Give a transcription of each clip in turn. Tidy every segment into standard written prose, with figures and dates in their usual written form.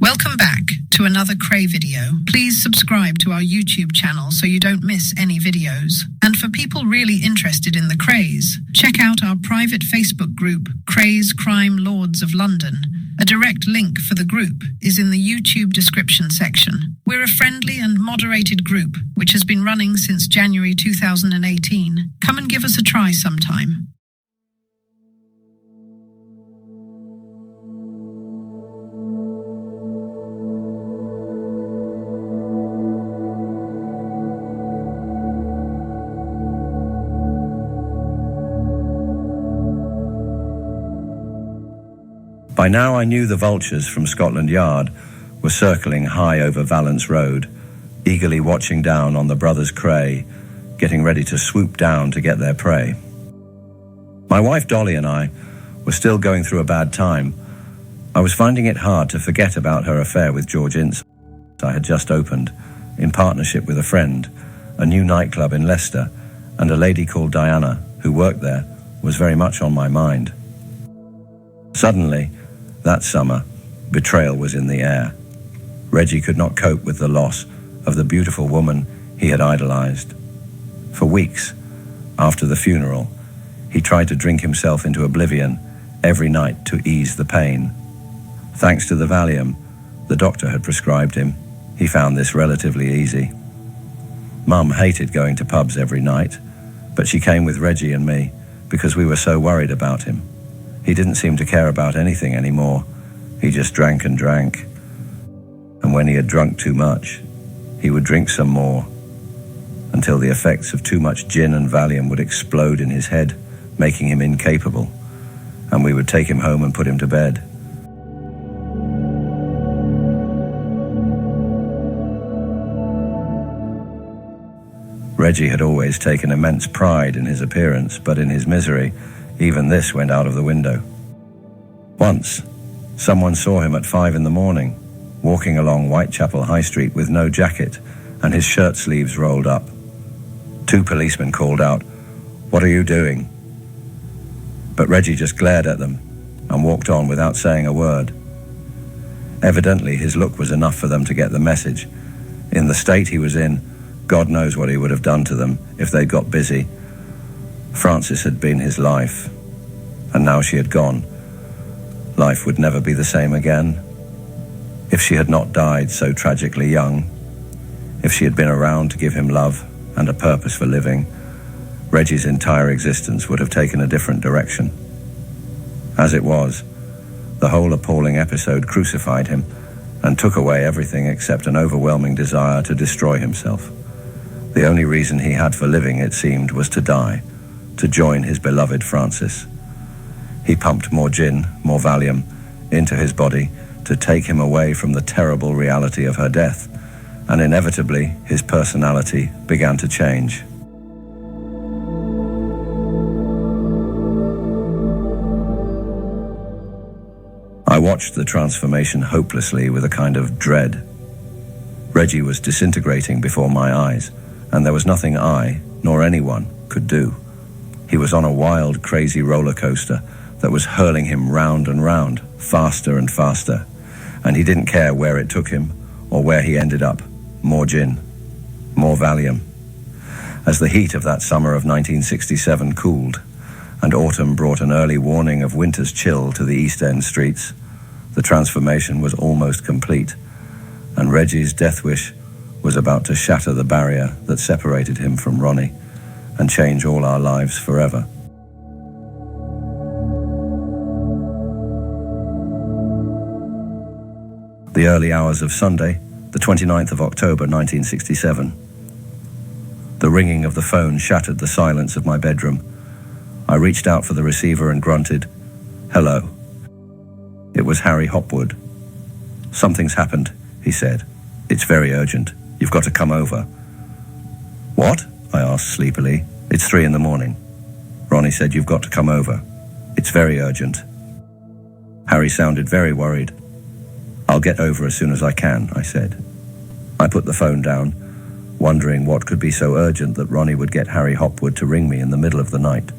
Welcome back to another Kray video. Please subscribe to our YouTube channel so you don't miss any videos. And for people really interested in the Krays, check out our private Facebook group, Krays Crime Lords of London. A direct link for the group is in the YouTube description section. We're a friendly and moderated group which has been running since January 2018. Come and give us a try sometime. By now I knew the vultures from Scotland Yard were circling high over Valence Road, eagerly watching down on the brothers Kray, getting ready to swoop down to get their prey. My wife Dolly and I were still going through a bad time. I was finding it hard to forget about her affair with George Ince. I had just opened, in partnership with a friend, a new nightclub in Leicester, and a lady called Diana, who worked there, was very much on my mind. Suddenly, that summer, betrayal was in the air. Reggie could not cope with the loss of the beautiful woman he had idolized. For weeks, after the funeral, he tried to drink himself into oblivion every night to ease the pain. Thanks to the Valium the doctor had prescribed him, he found this relatively easy. Mum hated going to pubs every night, but she came with Reggie and me because we were so worried about him. He didn't seem to care about anything anymore. He just drank and drank. And when he had drunk too much, he would drink some more, until the effects of too much gin and Valium would explode in his head, making him incapable, and we would take him home and put him to bed. Reggie had always taken immense pride in his appearance, but in his misery, even this went out of the window. Once, someone saw him at 5 a.m, walking along Whitechapel High Street with no jacket and his shirt sleeves rolled up. 2 policemen called out, "What are you doing?" But Reggie just glared at them and walked on without saying a word. Evidently, his look was enough for them to get the message. In the state he was in, God knows what he would have done to them if they'd got busy. Frances had been his life, and now she had gone. Life would never be the same again. If she had not died so tragically young, if she had been around to give him love and a purpose for living, Reggie's entire existence would have taken a different direction. As it was, the whole appalling episode crucified him and took away everything except an overwhelming desire to destroy himself. The only reason he had for living, it seemed, was to die, to join his beloved Frances. He pumped more gin, more Valium, into his body to take him away from the terrible reality of her death, and inevitably his personality began to change. I watched the transformation hopelessly with a kind of dread. Reggie was disintegrating before my eyes, and there was nothing I, nor anyone, could do. He was on a wild, crazy roller coaster that was hurling him round and round, faster and faster, and he didn't care where it took him or where he ended up. More gin, more Valium. As the heat of that summer of 1967 cooled, and autumn brought an early warning of winter's chill to the East End streets, the transformation was almost complete, and Reggie's death wish was about to shatter the barrier that separated him from Ronnie and change all our lives forever. The early hours of Sunday, the 29th of October 1967. The ringing of the phone shattered the silence of my bedroom. I reached out for the receiver and grunted, "Hello." It was Harry Hopwood. "Something's happened," he said. "It's very urgent. You've got to come over." "What?" I asked sleepily. "It's 3 a.m. Ronnie said you've got to come over. It's very urgent." Harry sounded very worried. "I'll get over as soon as I can," I said. I put the phone down, wondering what could be so urgent that Ronnie would get Harry Hopwood to ring me in the middle of the night.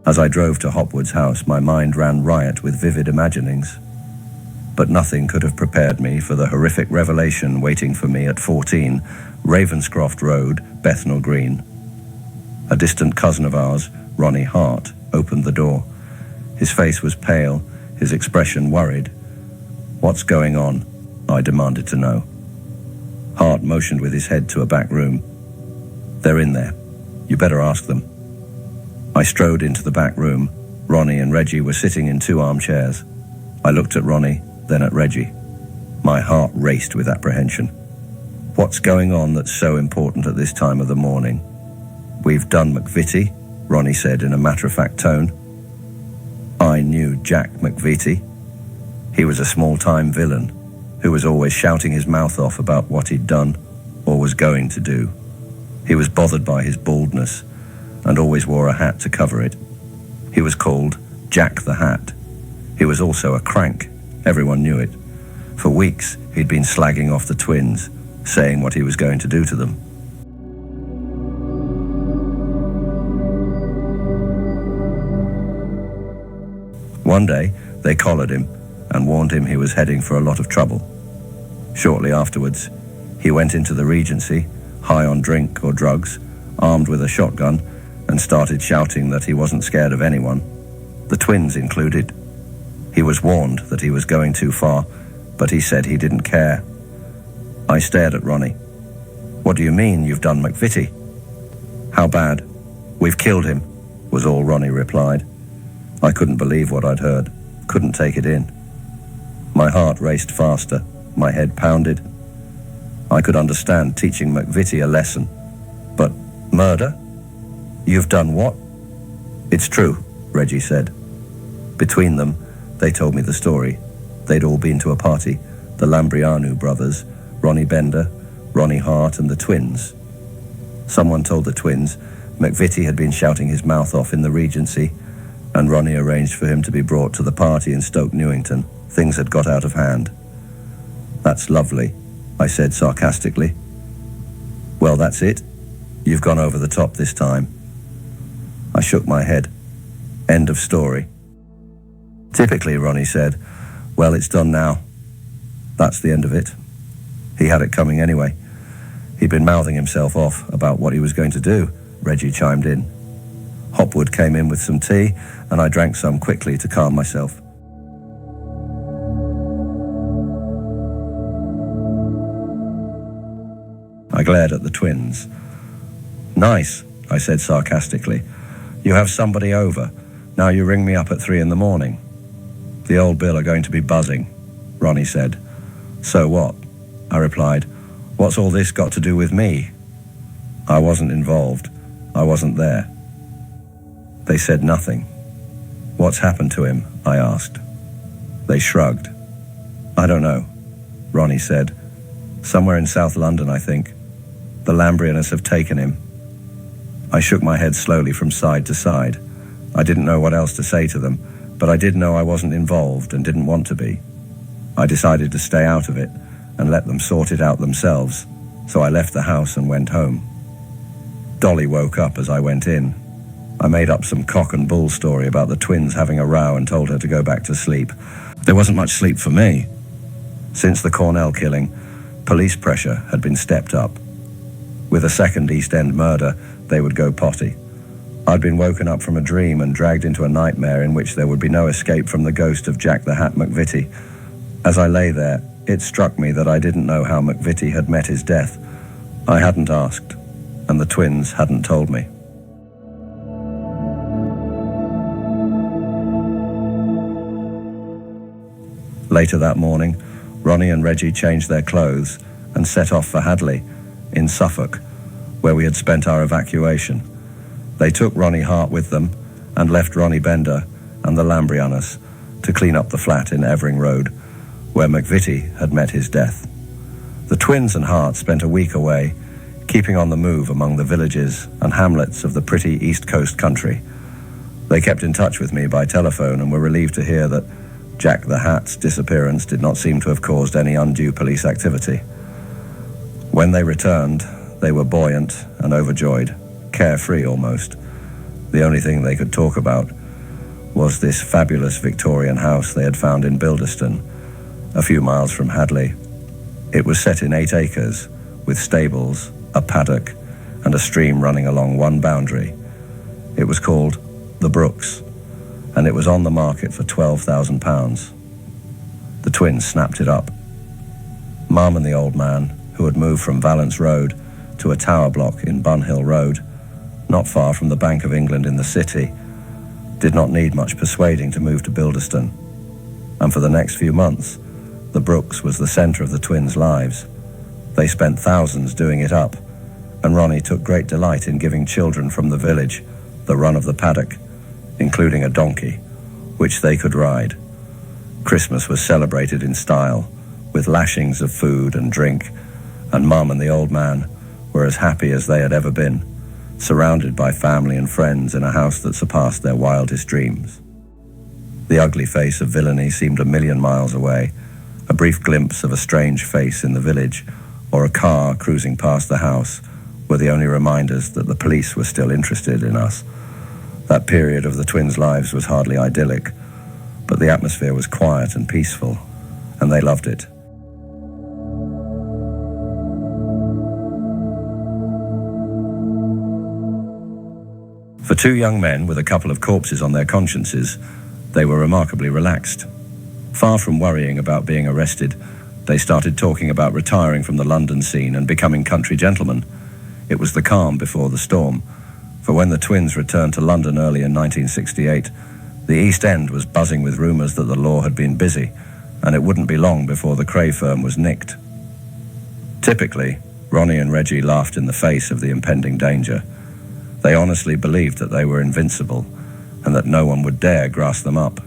As I drove to Hopwood's house, my mind ran riot with vivid imaginings. but nothing could have prepared me for the horrific revelation waiting for me at 14, Ravenscroft Road, Bethnal Green. A distant cousin of ours, Ronnie Hart, opened the door. His face was pale, his expression worried. "What's going on?" I demanded to know. Hart motioned with his head to a back room. "They're in there. You better ask them." I strode into the back room. Ronnie and Reggie were sitting in 2 armchairs. I looked at Ronnie, then at Reggie. My heart raced with apprehension. "What's going on that's so important at this time of the morning?" "We've done McVitie," Ronnie said in a matter-of-fact tone. I knew Jack McVitie. He was a small-time villain who was always shouting his mouth off about what he'd done or was going to do. He was bothered by his baldness and always wore a hat to cover it. He was called Jack the Hat. He was also a crank. Everyone knew it. For weeks, he'd been slagging off the twins, saying what he was going to do to them. One day, they collared him and warned him he was heading for a lot of trouble. Shortly afterwards, he went into the Regency, high on drink or drugs, armed with a shotgun, and started shouting that he wasn't scared of anyone, the twins included. He was warned that he was going too far, but he said he didn't care. I stared at Ronnie. "What do you mean you've done McVitie?" "How bad?" "We've killed him," was all Ronnie replied. I couldn't believe what I'd heard, couldn't take it in. My heart raced faster, my head pounded. I could understand teaching McVitie a lesson. But murder? "You've done what?" "It's true," Reggie said. Between them, they told me the story. They'd all been to a party, the Lambrianu brothers, Ronnie Bender, Ronnie Hart, and the twins. Someone told the twins McVitie had been shouting his mouth off in the Regency, and Ronnie arranged for him to be brought to the party in Stoke Newington. Things had got out of hand. "That's lovely," I said sarcastically. "Well, that's it. You've gone over the top this time." I shook my head. End of story. "Typically," Ronnie said, "well, it's done now. That's the end of it." He had it coming anyway. He'd been mouthing himself off about what he was going to do, Reggie chimed in. Hopwood came in with some tea, and I drank some quickly to calm myself. I glared at the twins. "Nice," I said sarcastically. "You have somebody over. Now you ring me up at 3 a.m. "The old Bill are going to be buzzing," Ronnie said. "So what?" I replied. "What's all this got to do with me?" I wasn't involved. I wasn't there. They said nothing. "What's happened to him?" I asked. They shrugged. "I don't know," Ronnie said. "Somewhere in South London, I think. The Lambrianers have taken him." I shook my head slowly from side to side. I didn't know what else to say to them, but I did know I wasn't involved and didn't want to be. I decided to stay out of it and let them sort it out themselves, so I left the house and went home. Dolly woke up as I went in. I made up some cock and bull story about the twins having a row and told her to go back to sleep. There wasn't much sleep for me. Since the Cornell killing, police pressure had been stepped up. With a second East End murder, they would go potty. I'd been woken up from a dream and dragged into a nightmare in which there would be no escape from the ghost of Jack the Hat McVitie. As I lay there, it struck me that I didn't know how McVitie had met his death. I hadn't asked, and the twins hadn't told me. Later that morning, Ronnie and Reggie changed their clothes and set off for Hadley, in Suffolk, where we had spent our evacuation. They took Ronnie Hart with them and left Ronnie Bender and the Lambrianers to clean up the flat in Evering Road, where McVitie had met his death. The twins and Hart spent a week away, keeping on the move among the villages and hamlets of the pretty East Coast country. They kept in touch with me by telephone and were relieved to hear that Jack the Hat's disappearance did not seem to have caused any undue police activity. When they returned, they were buoyant and overjoyed, carefree almost. The only thing they could talk about was this fabulous Victorian house they had found in Bilderston, a few miles from Hadley. It was set in 8 acres, with stables, a paddock, and a stream running along one boundary. It was called The Brooks, and it was on the market for £12,000. The twins snapped it up. Mum and the old man, who had moved from Valence Road to a tower block in Bunhill Road, not far from the Bank of England in the city, did not need much persuading to move to Bilderston. And for the next few months, the Brooks was the centre of the twins' lives. They spent thousands doing it up, and Ronnie took great delight in giving children from the village the run of the paddock, including a donkey, which they could ride. Christmas was celebrated in style, with lashings of food and drink, and Mum and the old man were as happy as they had ever been, surrounded by family and friends in a house that surpassed their wildest dreams. The ugly face of villainy seemed a million miles away. A brief glimpse of a strange face in the village, or a car cruising past the house, were the only reminders that the police were still interested in us. That period of the twins' lives was hardly idyllic, but the atmosphere was quiet and peaceful, and they loved it. For 2 young men with a couple of corpses on their consciences, they were remarkably relaxed. Far from worrying about being arrested, they started talking about retiring from the London scene and becoming country gentlemen. It was the calm before the storm, for when the twins returned to London early in 1968, the East End was buzzing with rumours that the law had been busy, and it wouldn't be long before the Kray firm was nicked. Typically, Ronnie and Reggie laughed in the face of the impending danger. They honestly believed that they were invincible, and that no one would dare grasp them up.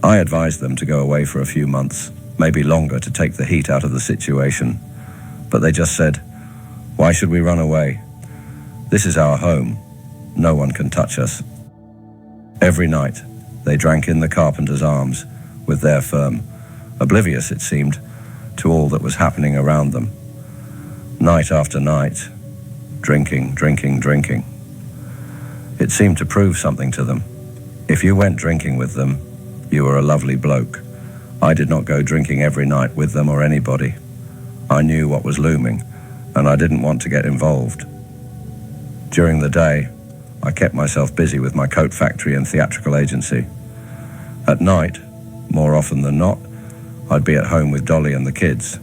I advised them to go away for a few months, maybe longer, to take the heat out of the situation. But they just said, "Why should we run away? This is our home. No one can touch us." Every night, they drank in the Carpenter's Arms with their firm, oblivious, it seemed, to all that was happening around them. Night after night, drinking, drinking, drinking. It seemed to prove something to them. If you went drinking with them, you were a lovely bloke. I did not go drinking every night with them or anybody. I knew what was looming, and I didn't want to get involved. During the day, I kept myself busy with my coat factory and theatrical agency. At night, more often than not, I'd be at home with Dolly and the kids.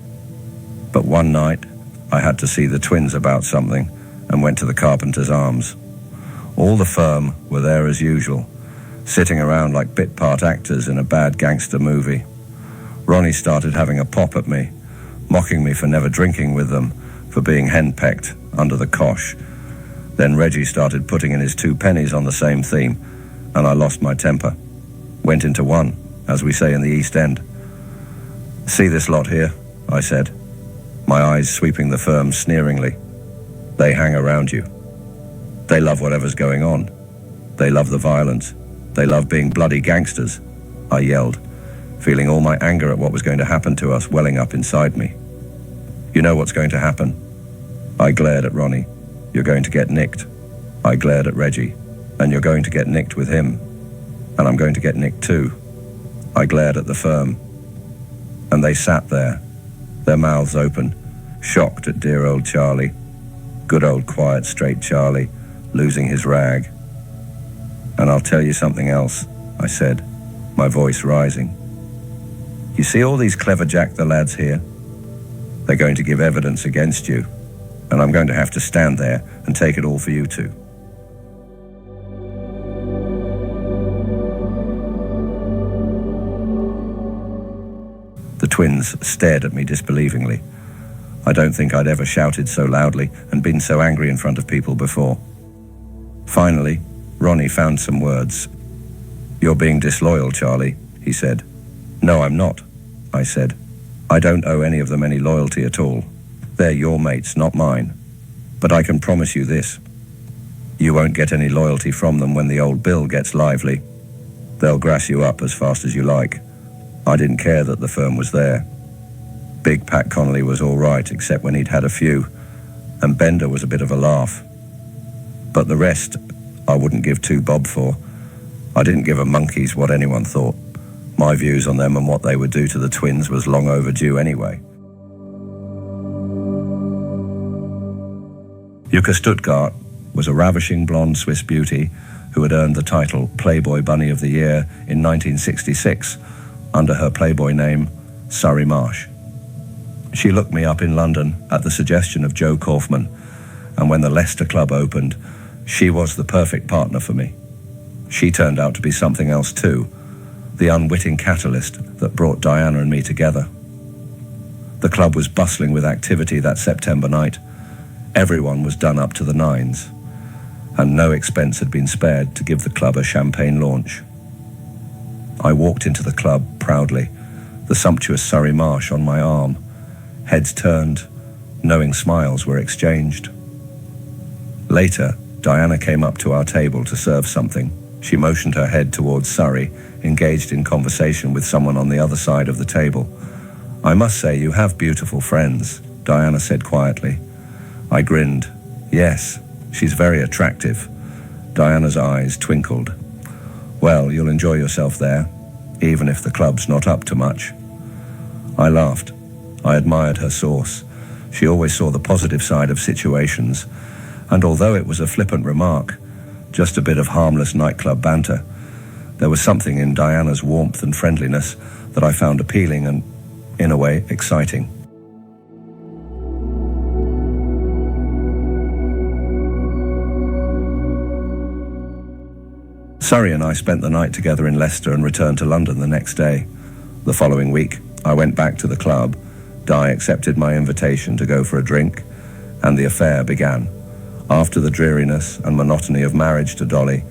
But one night, I had to see the twins about something and went to the Carpenter's Arms. All the firm were there as usual, sitting around like bit-part actors in a bad gangster movie. Ronnie started having a pop at me, mocking me for never drinking with them, for being henpecked under the cosh. Then Reggie started putting in his 2 pennies on the same theme, and I lost my temper. Went into one, as we say in the East End. "See this lot here?" I said, my eyes sweeping the firm sneeringly. "They hang around you. They love whatever's going on. They love the violence. They love being bloody gangsters," I yelled, feeling all my anger at what was going to happen to us welling up inside me. "You know what's going to happen?" I glared at Ronnie. "You're going to get nicked." I glared at Reggie. "And you're going to get nicked with him. And I'm going to get nicked too." I glared at the firm. And they sat there, their mouths open, shocked at dear old Charlie. Good old quiet straight Charlie, losing his rag. "And I'll tell you something else," I said, my voice rising. "You see all these clever Jack the lads here? They're going to give evidence against you, and I'm going to have to stand there and take it all for you two." The twins stared at me disbelievingly. I don't think I'd ever shouted so loudly and been so angry in front of people before. Finally, Ronnie found some words. "You're being disloyal, Charlie," he said. "No, I'm not," I said. "I don't owe any of them any loyalty at all. They're your mates, not mine. But I can promise you this. You won't get any loyalty from them when the old bill gets lively. They'll grass you up as fast as you like." I didn't care that the firm was there. Big Pat Connolly was all right, except when he'd had a few, and Bender was a bit of a laugh. But the rest, I wouldn't give 2 bob for. I didn't give a monkey's what anyone thought. My views on them and what they would do to the twins was long overdue anyway. Yuka Stuttgart was a ravishing blonde Swiss beauty who had earned the title Playboy Bunny of the Year in 1966 under her Playboy name, Surrey Marsh. She looked me up in London at the suggestion of Joe Kaufman, and when the Leicester Club opened, she was the perfect partner for me. She turned out to be something else too, the unwitting catalyst that brought Diana and me together. The club was bustling with activity that September night. Everyone was done up to the nines, and no expense had been spared to give the club a champagne launch. I walked into the club proudly, the sumptuous Surrey Marsh on my arm. Heads turned, knowing smiles were exchanged. Later, Diana came up to our table to serve something. She motioned her head towards Surrey, engaged in conversation with someone on the other side of the table. "I must say you have beautiful friends," Diana said quietly. I grinned. "Yes, she's very attractive." Diana's eyes twinkled. "Well, you'll enjoy yourself there, even if the club's not up to much." I laughed. I admired her sauce. She always saw the positive side of situations, and although it was a flippant remark, just a bit of harmless nightclub banter, there was something in Diana's warmth and friendliness that I found appealing and, in a way, exciting. Surrey and I spent the night together in Leicester and returned to London the next day. The following week, I went back to the club. Di accepted my invitation to go for a drink, and the affair began. After the dreariness and monotony of marriage to Dolly,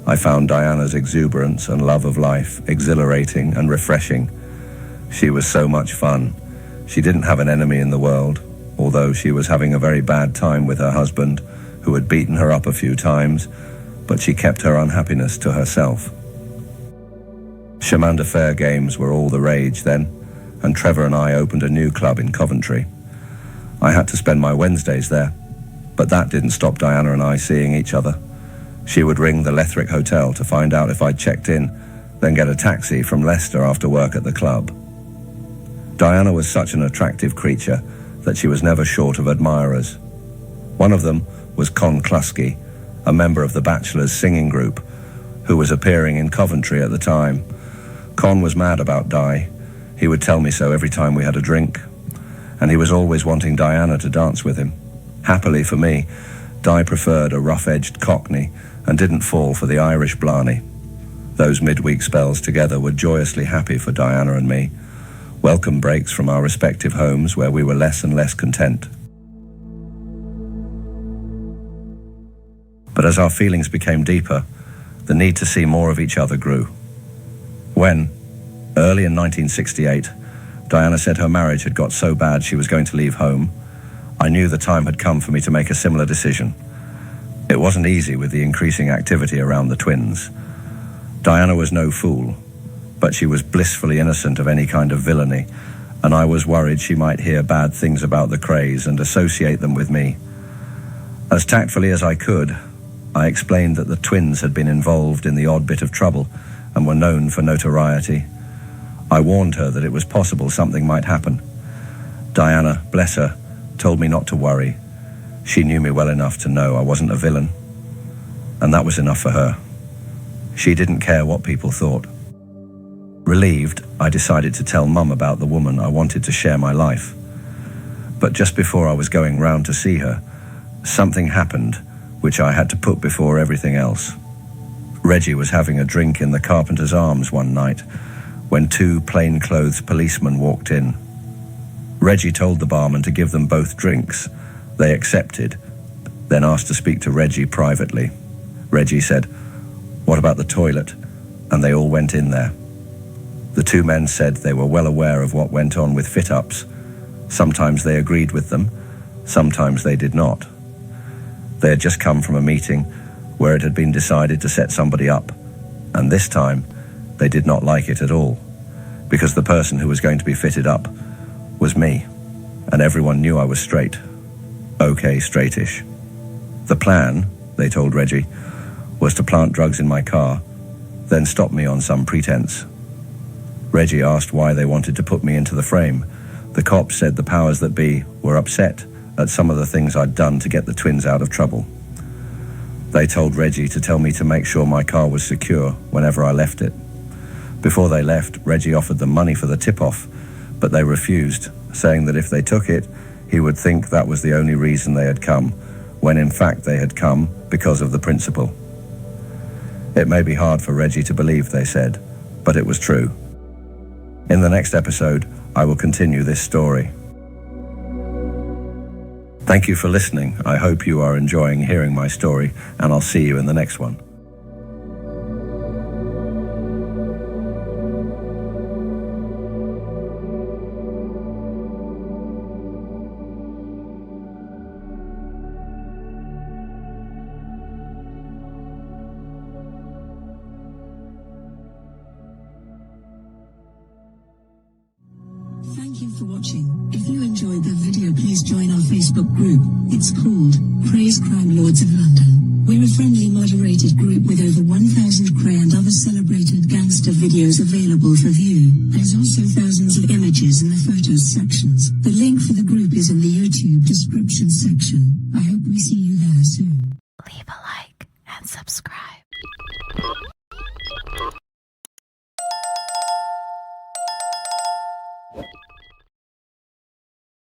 I found Diana's exuberance and love of life exhilarating and refreshing. She was so much fun. She didn't have an enemy in the world, although she was having a very bad time with her husband, who had beaten her up a few times, but she kept her unhappiness to herself. Chemin de Fer games were all the rage then, and Trevor and I opened a new club in Coventry. I had to spend my Wednesdays there, but that didn't stop Diana and I seeing each other. She would ring the Lethrick Hotel to find out if I'd checked in, then get a taxi from Leicester after work at the club. Diana was such an attractive creature that she was never short of admirers. One of them was Con Kluski, a member of the Bachelors singing group, who was appearing in Coventry at the time. Con was mad about Di. He would tell me so every time we had a drink, and he was always wanting Diana to dance with him. Happily for me, Di preferred a rough-edged Cockney and didn't fall for the Irish Blarney. Those midweek spells together were joyously happy for Diana and me, welcome breaks from our respective homes where we were less and less content. But as our feelings became deeper, the need to see more of each other grew. When, early in 1968, Diana said her marriage had got so bad she was going to leave home, I knew the time had come for me to make a similar decision. It wasn't easy with the increasing activity around the twins. Diana was no fool, but she was blissfully innocent of any kind of villainy, and I was worried she might hear bad things about the Krays and associate them with me. As tactfully as I could, I explained that the twins had been involved in the odd bit of trouble and were known for notoriety. I warned her that it was possible something might happen. Diana, bless her, told me not to worry. She knew me well enough to know I wasn't a villain, and that was enough for her. She didn't care what people thought. Relieved, I decided to tell Mum about the woman I wanted to share my life. But just before I was going round to see her, something happened which I had to put before everything else. Reggie was having a drink in the Carpenter's Arms one night when two plainclothes policemen walked in. Reggie told the barman to give them both drinks. They accepted, then asked to speak to Reggie privately. Reggie said, "What about the toilet?" And they all went in there. The two men said they were well aware of what went on with fit-ups. Sometimes they agreed with them, sometimes they did not. They had just come from a meeting where it had been decided to set somebody up, and this time they did not like it at all, because the person who was going to be fitted up was me, and everyone knew I was straight. Okay, straightish. The plan, they told Reggie, was to plant drugs in my car, then stop me on some pretense. Reggie asked why they wanted to put me into the frame. The cops said the powers that be were upset at some of the things I'd done to get the twins out of trouble. They told Reggie to tell me to make sure my car was secure whenever I left it. Before they left, Reggie offered them money for the tip-off, but they refused, saying that if they took it, he would think that was the only reason they had come, when in fact they had come because of the principal. It may be hard for Reggie to believe, they said, but it was true. In the next episode, I will continue this story. Thank you for listening. I hope you are enjoying hearing my story, and I'll see you in the next one. Thank you for watching. If you enjoyed the video, please join our Facebook group. It's called Krays Crime Lords of London. We're a friendly moderated group with over 1,000 Kray and other celebrated gangster videos available for view. There's also thousands of images in the photos sections. The link for the group is in the YouTube description section. I hope we see you there soon. Leave a like and subscribe.